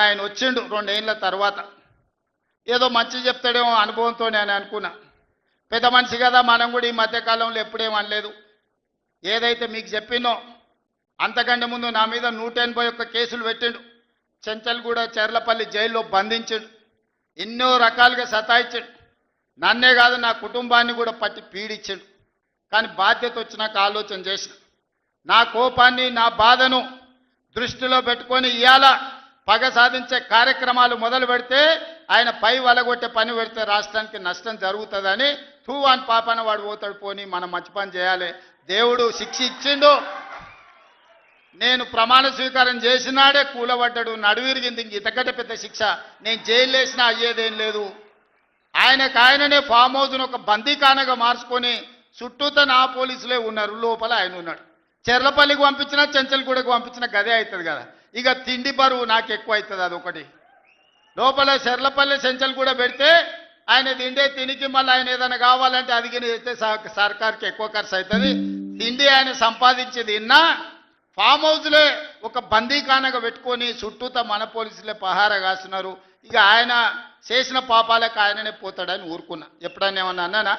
ఆయన వచ్చిండు 2 ఏళ్ల తర్వాత ఏదో మంచి చెప్తాడేమో అనుభవంతో నేను అనుకున్నా. పెద్ద మనిషి కదా, మనం కూడా ఈ మధ్యకాలంలో ఎప్పుడేం అనలేదు. ఏదైతే మీకు చెప్పినో అంతకంటే ముందు నా మీద 181 కేసులు పెట్టిండు. చెంచల్గూడ చెర్లపల్లి జైల్లో బంధించిండు. ఎన్నో రకాలుగా సతాయించిండు. నన్నే కాదు నా కుటుంబాన్ని కూడా పట్టి పీడించిండు. కానీ బాధ్యత వచ్చినాక ఆలోచన చేసిన, నా కోపాన్ని నా బాధను దృష్టిలో పెట్టుకొని ఇవాళ పగ సాధించే కార్యక్రమాలు మొదలు పెడితే ఆయన పై వలగొట్టే పని పెడితే రాష్ట్రానికి నష్టం జరుగుతుందని తూవాన్ పాపన వాడు పోతాడు, పోని మనం మంచి పని చేయాలి. దేవుడు శిక్ష ఇచ్చిండు. నేను ప్రమాణ స్వీకారం చేసినాడే కూలబడ్డాడు, నడువిరిగింది. ఇంక ఇంతకంటే పెద్ద శిక్ష నేను జైలు వేసినా అయ్యేదేం లేదు. ఆయననే ఫామ్ హౌస్ను ఒక బందీఖానగా మార్చుకొని చుట్టూతో నా పోలీసులే ఉన్నారు, లోపల ఆయన ఉన్నాడు. చెర్లపల్లికి పంపించినా చెంచల్గూడకు పంపించిన గదే అవుతుంది కదా. ఇక తిండి బరువు నాకు ఎక్కువ అవుతుంది. అదొకటి. లోపల చెర్లపల్లి చెంచల్గూడ పెడితే ఆయన తిండే తినికి మళ్ళీ ఆయన ఏదైనా కావాలంటే అదిగిన అయితే సర్కార్కి ఎక్కువ ఖర్చు అవుతుంది. తిండి ఆయన సంపాదించేది ఇన్నా ఫామ్ హౌస్లే ఒక బందీఖానగా పెట్టుకొని చుట్టూతో మన పోలీసులే పహారా కాస్తున్నారు. ఇక ఆయన చేసిన పాపాలకు ఆయననే పోతాడని ఊరుకున్నా. ఎప్పుడన్నా ఏమన్నా అన్నానా?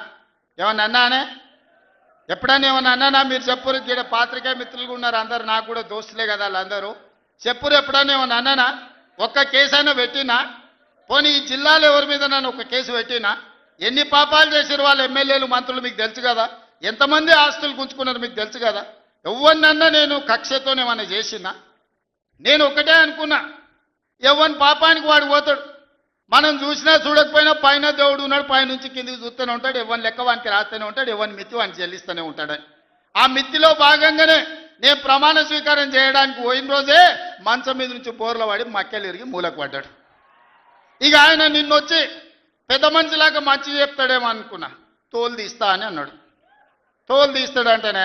ఎప్పుడన్నా ఏమన్నా అన్నానా? మీరు చెప్పురు. ఇక్కడ పాత్రికే మిత్రులుగా ఉన్నారు అందరు, నాకు కూడా దోస్తులే కదా వాళ్ళందరూ. చెప్పురు, ఎప్పుడన్నా ఏమన్నా అన్నానా? ఒక్క కేసు అయినా పెట్టినా? పోనీ ఈ జిల్లాలో ఎవరి మీద నన్ను ఒక కేసు పెట్టినా? ఎన్ని పాపాలు చేసారు వాళ్ళ ఎమ్మెల్యేలు మంత్రులు మీకు తెలుసు కదా. ఎంతమంది ఆస్తులు గుంజుకున్నారు మీకు తెలుసు కదా. ఎవరినన్నా నేను కక్షతోనేమన్నా చేసినా? నేను ఒకటే అనుకున్నా, ఎవరి పాపానికి వాడు పోతాడు. మనం చూసినా చూడకపోయినా పైన దేవుడు ఉన్నాడు, పైనుంచి కిందికి చూస్తూనే ఉంటాడు. ఎవరిని లెక్క వానికి రాస్తూనే ఉంటాడు, ఎవరిని మిత్తి వానికి చెల్లిస్తూనే ఉంటాడని. ఆ మిత్తిలో భాగంగానే నేను ప్రమాణ స్వీకారం చేయడానికి పోయిన రోజే మంచం మీద నుంచి బోర్ల పడి మక్కెలు ఇరిగి మూలకు పడ్డాడు. ఇక ఆయన నిన్నొచ్చి పెద్ద మనిషిలాగా మంచి చెప్తాడేమో అనుకున్నా. తోలు తీస్తా అని అన్నాడు. తోలు తీస్తాడంటేనే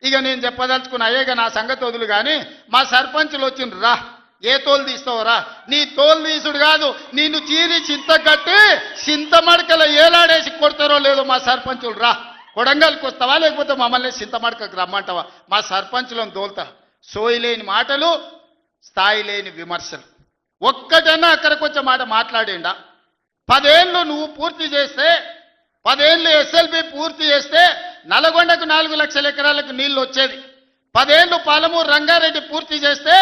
ఇక నేను చెప్పదలుచుకున్నా, అయ్యేగా నా సంగతి వదులు కానీ మా సర్పంచులు వచ్చిండ్రు, రా ఏ తోలు తీస్తావురా? నీ తోలు తీసుడు కాదు, నిన్ను చీరి చింత కట్టి చింత మడకల ఏలాడేసి కొడతారో లేదో మా సర్పంచులు, రా కొడంగల్కి వస్తావా లేకపోతే మమ్మల్ని చింతమడకకు రమ్మంటావా? మా సర్పంచులను దోల్తా. సోయిలేని మాటలు, స్థాయి లేని విమర్శలు. ఒక్కటన్నా అక్కడికి వచ్చే మాట మాట్లాడిండా? 10 ఏళ్ళు నువ్వు పూర్తి చేస్తే, 10 ఏళ్ళు ఎస్ఎల్బి పూర్తి చేస్తే నల్గొండకు 4 లక్షల ఎకరాలకు నీళ్లు వచ్చేది. 10 ఏళ్ళు పాలమూరు రంగారెడ్డి పూర్తి చేస్తే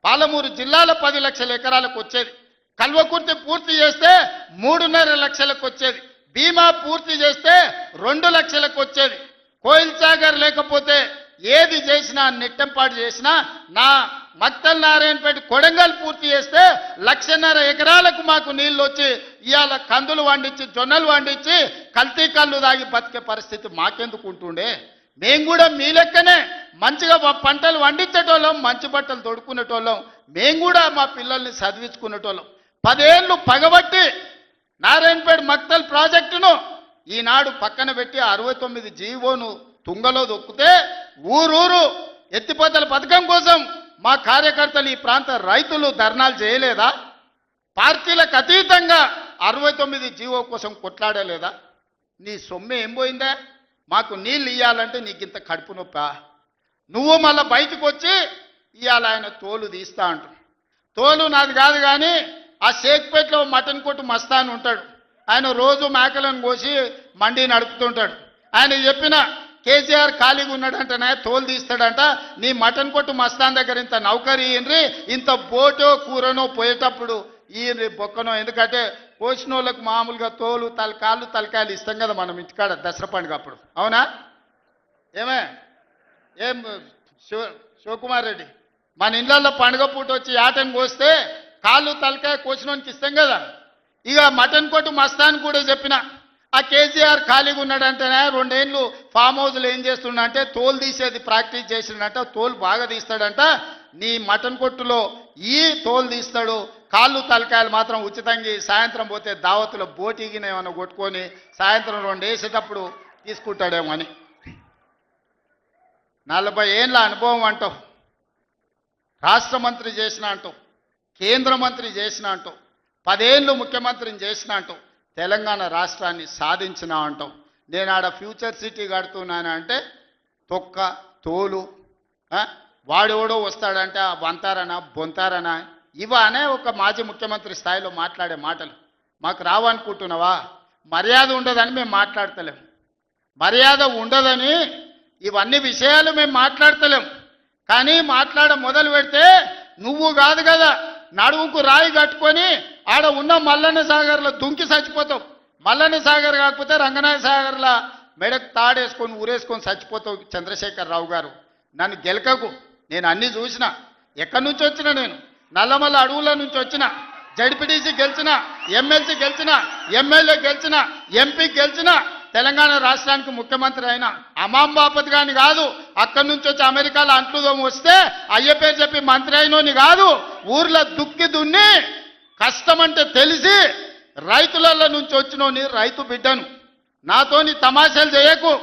పాలమూరు జిల్లాలో 10 లక్షల ఎకరాలకు వచ్చేది. కల్వకుర్తి పూర్తి చేస్తే 3.5 లక్షలకు వచ్చేది. భీమా పూర్తి చేస్తే 2 లక్షలకు వచ్చేది. కోయిల్ సాగర్ లేకపోతే ఏది చేసినా, నెట్టంపాటు చేసినా, నా మక్తల్ నారాయణపేట కొడంగల్ పూర్తి చేస్తే 1.5 ఎకరాలకు మాకు నీళ్ళు వచ్చి ఇవాళ కందులు వండించి జొన్నలు వండించి కల్తీ కళ్ళు దాగి బతికే పరిస్థితి మాకెందుకు ఉంటుండే? మేము కూడా మీ లెక్కనే మంచిగా పంటలు వండించేటోళ్ళం, మంచి బట్టలు తొడుక్కునేటోళ్ళం. మేము కూడా మా పిల్లల్ని చదివించుకునేటోళ్ళం. 10 ఏళ్ళు పగబట్టి నారాయణపేట మక్తల్ ప్రాజెక్టును ఈనాడు పక్కన పెట్టి 69 జీవోను తుంగలో దొక్కితే ఊరూరు ఎత్తిపోతల పథకం కోసం మా కార్యకర్తలు, ఈ ప్రాంత రైతులు ధర్నాలు చేయలేదా? పార్టీలకు అతీతంగా 69 జీవో కోసం కొట్లాడలేదా? నీ సొమ్మె ఏం పోయిందా? మాకు నీళ్ళు ఇవ్వాలంటే నీకు ఇంత కడుపు నొప్పా? నువ్వు మళ్ళీ బయటకు వచ్చి ఇవాళ ఆయన తోలు తీస్తా అంటు. తోలు నాది కాదు కానీ ఆ షేక్పేటలో మటన్ కొట్టు మస్తాన్ ఉంటాడు. ఆయన రోజు మేకలను కోసి మండి నడుపుతుంటాడు. ఆయన చెప్పిన కేసీఆర్ ఖాళీగా ఉన్నాడంటనే తోలు తీస్తాడంట. నీ మటన్ కొట్టు మస్తాన్ దగ్గర ఇంత నౌకరీ ఇయ్యండ్రి, ఇంత బోటో కూరనో పోయేటప్పుడు ఈయన బొక్కనో. ఎందుకంటే కోసిన వాళ్ళకు మామూలుగా తోలు తలకాయలు ఇస్తాం కదా మనం ఇంటికాడ దసరా పండుగ అప్పుడు. అవునా? ఏం శివకుమార్ రెడ్డి, మన ఇళ్ళల్లో పండుగ పూట వచ్చి యాటను కోస్తే కాళ్ళు తలకాయ కోసినోనికి ఇస్తాం కదా. ఇక మటన్ కొట్టు మస్తాన్ కూడా చెప్పిన, ఆ కేసీఆర్ ఖాళీగా ఉన్నాడంటేనే 2 ఏళ్ళు ఫామ్ హౌస్లో ఏం చేస్తుండంటే తోలు తీసేది ప్రాక్టీస్ చేసిండంట. తోలు బాగా తీస్తాడంట. నీ మటన్ కొట్టులో ఈ తోలు తీస్తాడు, కాళ్ళు తలకాయలు మాత్రం ఉచితంగా సాయంత్రం పోతే దావతులో బోటిగిన ఏమైనా కొట్టుకొని సాయంత్రం 2 వేసేటప్పుడు తీసుకుంటాడేమో అని. 40 ఏళ్ళ అనుభవం అంటావు, రాష్ట్ర మంత్రి చేసిన అంటావు, కేంద్ర మంత్రి చేసిన అంటావు, 10 ఏళ్ళు ముఖ్యమంత్రిని చేసిన అంటావు, తెలంగాణ రాష్ట్రాన్ని సాధించిన అంటావు. నేను ఆడ ఫ్యూచర్ సిటీ కడుతున్నాను అంటే తొక్క తోలు. వాడెవడో వస్తాడంటే వంతారనా బొంతారనా ఇవనే ఒక మాజీ ముఖ్యమంత్రి స్థాయిలో మాట్లాడే మాటలు మాకు రావనుకుంటున్నావా? మర్యాద ఉండదని మేము మాట్లాడతలేం. మర్యాద ఉండదని ఇవన్నీ విషయాలు మేము మాట్లాడతలేం. కానీ మాట్లాడ మొదలు పెడితే నువ్వు కాదు కదా నడువుకు రాయి కట్టుకొని ఆడ ఉన్న మల్లన్న సాగర్లో దుంకి చచ్చిపోతావు. మల్లన్న సాగర్ కాకపోతే రంగనాయ సాగర్లో మెడకు తాడేసుకొని ఊరేసుకొని చచ్చిపోతావు. చంద్రశేఖర్ రావు గారు, నన్ను గెలకకు. నేను అన్నీ చూసిన. ఎక్కడి నుంచి వచ్చిన? నేను నల్లమల్ల అడవుల నుంచి వచ్చిన. జడ్పీటీసీ గెలిచిన, ఎమ్మెల్సీ గెలిచిన, ఎమ్మెల్యే గెలిచిన, ఎంపీ గెలిచిన, తెలంగాణ రాష్ట్రానికి ముఖ్యమంత్రి అయిన అమాం బాపత్ గాని కాదు. అక్కడి నుంచి వచ్చి అమెరికాలో అంట్లుదోమ వస్తే అయ్య పేరు చెప్పి మంత్రి అయినోని కాదు. ఊర్లో దుక్కి దున్ని కష్టమంటే తెలిసి రైతుల నుంచి వచ్చినోని రైతు బిడ్డను. నాతోని తమాషాలు చేయకు.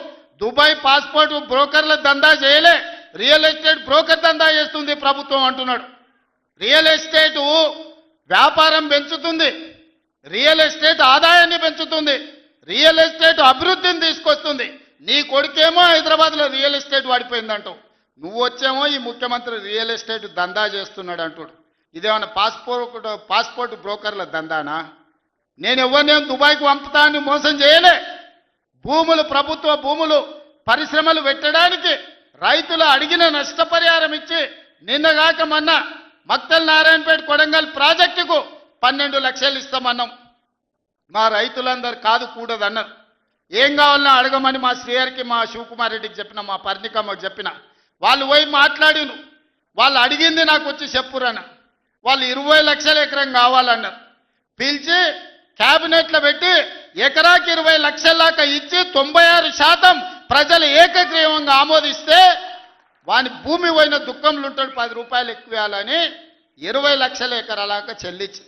దుబాయ్ పాస్పోర్ట్ బ్రోకర్ల దందా చేయలే, రియల్ ఎస్టేట్ బ్రోకర్ దందా చేస్తుంది ప్రభుత్వం అంటున్నాడు. రియల్ ఎస్టేటు వ్యాపారం పెంచుతుంది, రియల్ ఎస్టేట్ ఆదాయాన్ని పెంచుతుంది, రియల్ ఎస్టేట్ అభివృద్ధిని తీసుకొస్తుంది. నీ కొడుకేమో హైదరాబాద్లో రియల్ ఎస్టేట్ వాడిపోయిందంటావు. నువ్వు వచ్చేమో ఈ ముఖ్యమంత్రి రియల్ ఎస్టేట్ దందా చేస్తున్నాడు అంటాడు. ఇదేమన్నా పాస్పోర్ట్ బ్రోకర్ల దందానా? నేను ఎవరినేం దుబాయ్కి పంపుతా అని మోసం చేయలే. భూములు, ప్రభుత్వ భూములు పరిశ్రమలు పెట్టడానికి రైతులు అడిగిన నష్టపరిహారం ఇచ్చి నిన్నగాక మొన్న మక్తల్ నారాయణపేట కొడంగల్ ప్రాజెక్టుకు 12 లక్షలు ఇస్తామన్నాం. మా రైతులందరూ కాదు కూడదన్నారు. ఏం కావాలన్నా అడగమని మా శ్రీహరికి, మా శివకుమార్ రెడ్డికి చెప్పిన, మా పరిణికమ్మకు చెప్పిన. వాళ్ళు పోయి మాట్లాడిను. వాళ్ళు అడిగింది నాకు వచ్చి చెప్పురన్న. వాళ్ళు 20 లక్షల ఎకరం కావాలన్నారు. పిలిచి క్యాబినెట్లో పెట్టి ఎకరాకి 20 లక్షల దాకా ఇచ్చి 96% ప్రజలు ఏకగ్రీవంగా ఆమోదిస్తే వాని భూమి పోయిన దుఃఖంలో ఉంటాడు. 10 రూపాయలు ఎక్కువ ఇవ్వాలని 20 లక్షల ఎకరాలాక చెల్లించి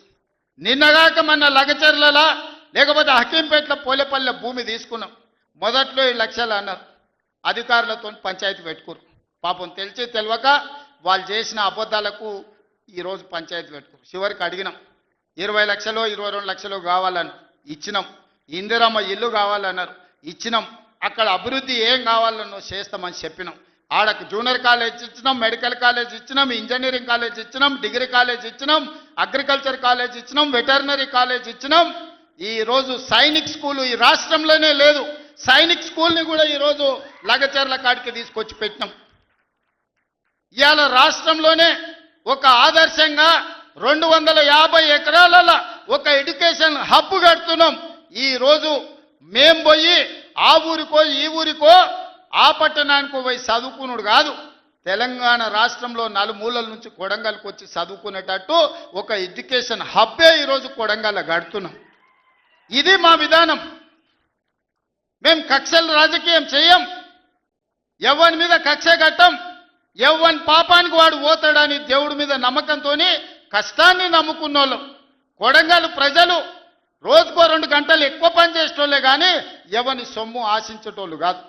నిన్నగాక మన లగచర్లలా లేకపోతే హకీంపేటలో పోలేపల్లె భూమి తీసుకున్నాం. మొదట్లో 7 లక్షలు అన్నారు. అధికారులతో పంచాయతీ పెట్టుకోరు. పాపం తెలిసి తెలియక వాళ్ళు చేసిన అబద్ధాలకు ఈరోజు పంచాయతీ పెట్టుకోరు. చివరికి అడిగినాం 20 లక్షలు 22 లక్షలు కావాలని ఇచ్చినాం. ఇందిరమ్మ ఇల్లు కావాలన్నారు, ఇచ్చినాం. అక్కడ అభివృద్ధి ఏం కావాలన్నో చేస్తామని చెప్పినాం. ఆడకు జూనియర్ కాలేజ్ ఇచ్చినాం, మెడికల్ కాలేజ్ ఇచ్చినాం, ఇంజనీరింగ్ కాలేజ్ ఇచ్చినాం, డిగ్రీ కాలేజ్ ఇచ్చినాం, అగ్రికల్చర్ కాలేజ్ ఇచ్చినాం, వెటర్నరీ కాలేజ్ ఇచ్చినాం. ఈరోజు సైనిక్ స్కూలు ఈ రాష్ట్రంలోనే లేదు. సైనిక్ స్కూల్ని కూడా ఈరోజు లగచర్ల కాడికి తీసుకొచ్చి పెట్టినాం. ఇవాళ రాష్ట్రంలోనే ఒక ఆదర్శంగా 250 ఎకరాల ఒక ఎడ్యుకేషన్ హబ్ కడుతున్నాం. ఈరోజు మేం పోయి ఆ ఊరికో ఈ ఊరికో ఆ పట్టణానికో పోయి చదువుకున్నాడు కాదు. తెలంగాణ రాష్ట్రంలో నలుమూలల నుంచి కొడంగల్కి వచ్చి చదువుకునేటట్టు ఒక ఎడ్యుకేషన్ హబ్బే ఈరోజు కొడంగల్ కడుతున్నాం. ఇది మా విధానం. మేము కక్షల రాజకీయం చేయం. ఎవరి మీద కక్ష కట్టం. ఎవరి పాపానికి వాడు పోతాడని దేవుడి మీద నమ్మకంతో కష్టాన్ని నమ్ముకున్నోళ్ళం. కొడంగల్ ప్రజలు రోజుకో 2 గంటలు ఎక్కువ పని చేసేటోళ్ళే కానీ ఎవరిని సొమ్ము ఆశించేటోళ్ళు కాదు.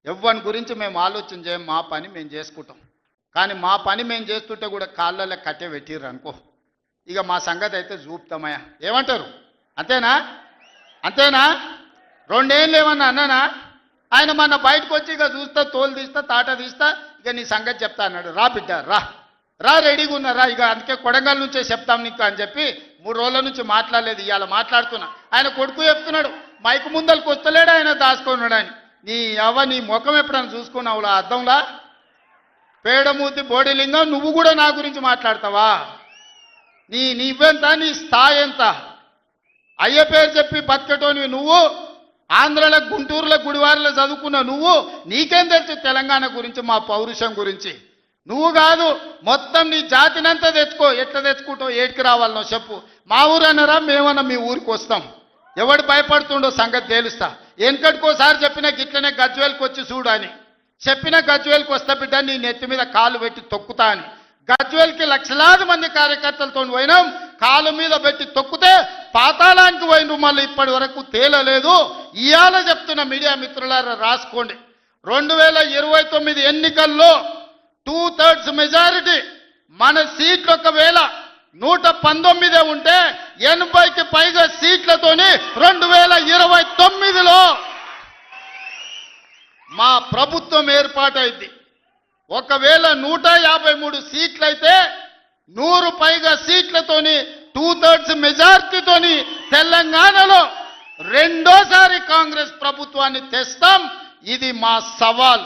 ఎవరి గురించి మేము ఆలోచన చేయం. మా పని మేము చేసుకుంటాం. కానీ మా పని మేము చేస్తుంటే కూడా కాళ్ళలో కట్టె పెట్టిర్రు అనుకో, ఇక మా సంగతి అయితే చూపుతామయ్యా. ఏమంటారు? అంతేనా? అంతేనా? 2 ఏళ్ళు ఏమన్నా అన్నానా? ఆయన మన బయటకు వచ్చి ఇక చూస్తా, తోలు తీస్తా, తాట తీస్తా, ఇక నీ సంగతి చెప్తా అన్నాడు. రా బిడ్డ రా రా, రెడీగా ఉన్నారా? ఇక అందుకే కొడంగల్ నుంచే చెప్తాం నీకు అని చెప్పి 3 రోజుల నుంచి మాట్లాడలేదు. ఇవాళ మాట్లాడుతున్నా. ఆయన కొడుకు చెప్తున్నాడు మైకు ముందరికి వస్తలేడు, ఆయన దాచుకున్నాడు అని. నీ ముఖం ఎప్పుడైనా చూసుకున్నావు అద్దంలా? పేడమూతి బోడిలింగం, నువ్వు కూడా నా గురించి మాట్లాడతావా? నీవెంత, నీ స్థాయి ఎంత? అయ్య పేరు చెప్పి బతికేటోనివి నువ్వు. ఆంధ్రలో గుంటూరులో గుడివారిలో చదువుకున్న నువ్వు, నీకేం తెలుసు తెలంగాణ గురించి, మా పౌరుషం గురించి? నువ్వు కాదు, మొత్తం నీ జాతినంతా తెచ్చుకో. ఎట్లా తెచ్చుకుంటావు? ఏడికి రావాలనో చెప్పు. మా ఊరు అన్నారా? మేమన్నా మీ ఊరికి వస్తాం. ఎవడు భయపడుతుండో సంగతి తేలుస్తా. వెనకటికోసారి చెప్పిన గిట్లనే గజ్వేల్కి వచ్చి చూడు అని చెప్పిన. గజ్వేల్కి వస్తా బిడ్డ, నీ నెత్తి మీద కాలు పెట్టి తొక్కుతా అని. గజ్వేల్కి లక్షలాది మంది కార్యకర్తలతో పోయినాం. కాలు మీద పెట్టి తొక్కితే పాతాళానికి పోయిన మళ్ళీ ఇప్పటి వరకు తేలలేదు. ఇవాళ చెప్తున్న మీడియా మిత్రులారా రాసుకోండి. 2029 ఎన్నికల్లో 2/3 మెజారిటీ మన సీట్లు ఒకవేళ 119 ఉంటే 80కి పైగా సీట్లతోని 2029లో మా ప్రభుత్వం ఏర్పాటైంది. ఒకవేళ 153 సీట్లయితే 100 పైగా సీట్లతోని 2/3 మెజార్టీతోని తెలంగాణలో రెండోసారి కాంగ్రెస్ ప్రభుత్వాన్ని తెస్తాం. ఇది మా సవాల్.